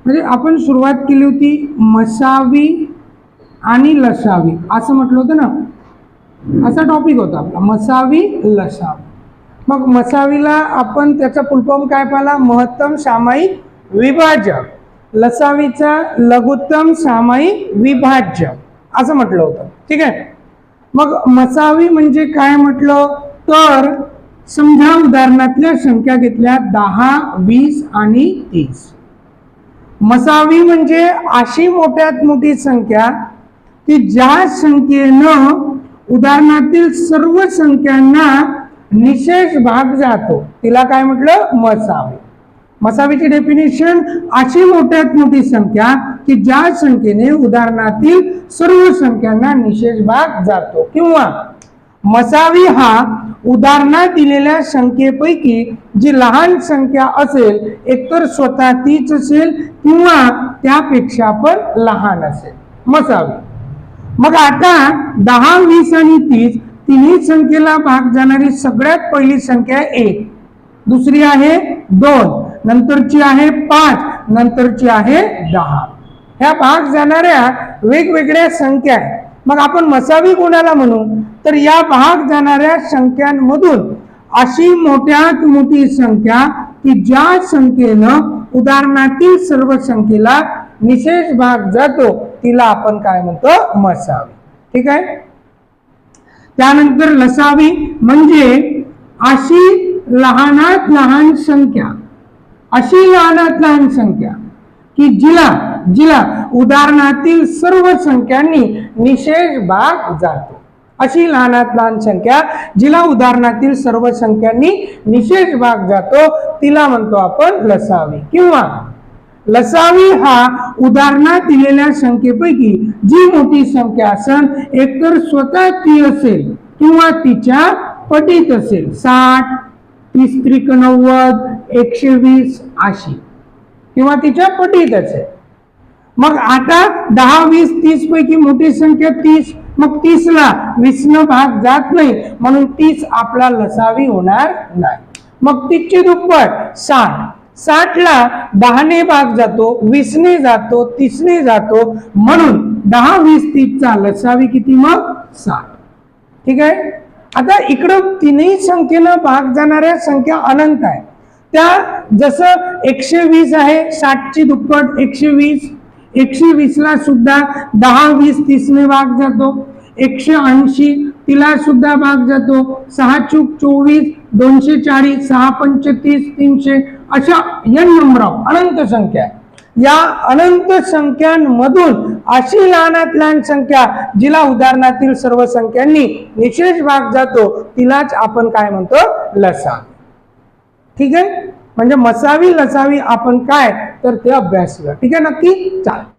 म्हणजे आपण सुरुवात केली होती मसावी आणि लसावी असं म्हटलं होतं ना, असा टॉपिक होता आपला मसावी लसावी. मग मसावीला आपण त्याचा फुलफॉर्म काय पाहिला, महत्तम सामायिक विभाजक. लसावीचा लघुत्तम सामायिक विभाज्य असं म्हटलं होतं. ठीक आहे. मग मसावी म्हणजे काय म्हटलं तर समजा उदाहरणातल्या संख्या घेतल्या 10, 20 आणि 30. मसावी म्हणजे अशी मोठ्यात मोठी संख्या की ज्या संख्येनं उदाहरणातील सर्व संख्यांना निशेष भाग जातो तिला काय म्हटलं, मसावी. मसावीची डेफिनेशन अशी मोठ्यात मोठी संख्या की ज्या संख्येने उदाहरणातील सर्व संख्यांना निशेष भाग जातो. किंवा मसावी हा उदाहरणात दिलेल्या संख्येपैकी जी लहान संख्या असेल एकतर स्वतः तीच असेल किंवा त्यापेक्षा पण लहान असेल, मसावी. मग आता 10, 20 आणि 30 तिन्ही संख्येला भाग जाणारी सगळ्यात पहिली संख्या 1, दुसरी आहे 2, नंतरची आहे 5, नंतरची आहे 10. ह्या भाग जाणाऱ्या वेगवेगळ्या संख्या आहेत. मग आपण मसावी कोणाला म्हणू तर या भाग जाणाऱ्या संख्यांमधून अशी मोठ्यात मोठी संख्या की ज्या संख्येनं उदाहरणातील सर्व संख्येला निशेष भाग जातो तिला आपण काय म्हणतो, मसावी. ठीक आहे. त्यानंतर लसावी म्हणजे अशी लहानात लहान संख्या, अशी लहानात लहान संख्या की जिला उदाहरणातील सर्व संख्यांनी निशेष भाग जातो. अशी लहानात लहान संख्या जिला उदाहरणातील सर्व संख्यांनी निशेष भाग जातो तिला म्हणतो आपण लसावी. किंवा लसावी हा उदाहरणात दिलेल्या संख्येपैकी जी मोठी संख्या असेल एकतर स्वतः ती असेल किंवा तिच्या पटीत असेल. 60, 30 त्रिक 90, 120 अशी किंवा तिच्या पटीत असेल. मग आता 10, 20, 30 पैकी मोठी संख्या 30, मग 30 ला 20 न भाग जात नाही म्हणून 30 आपला लसावी होणार नाही. मग 30 ची दुप्पट 60, 60 ला 10 ने भाग जातो, 20 ने जातो, 30 ने जातो म्हणून 10, 20, 30 चा लसावी किती मग 60. ठीक आहे. आता इकडं तीनही संख्येनं भाग जाणाऱ्या संख्या अनंत आहे. त्या जसं 120 आहे, 60 ची दुप्पट 120, 120 ला सुद्धा 10, 20, 30 ने भाग जातो. 180 तिला सुद्धा भाग जातो. 6 चूक 24, 240, 6 पंच 30, 300 अशा n नंबर ऑफ अनंत संख्या. या अनंत संख्यांमधून अशी लहानात लहान संख्या जिला उदाहरणातील सर्व संख्यांनी निशेष भाग जातो तिलाच आपण काय म्हणतो, लसावी. ठीक आहे. म्हणजे मसावी लसावी आपण काय तर ते अभ्यासूया. ठीक आहे. नक्की चालेल.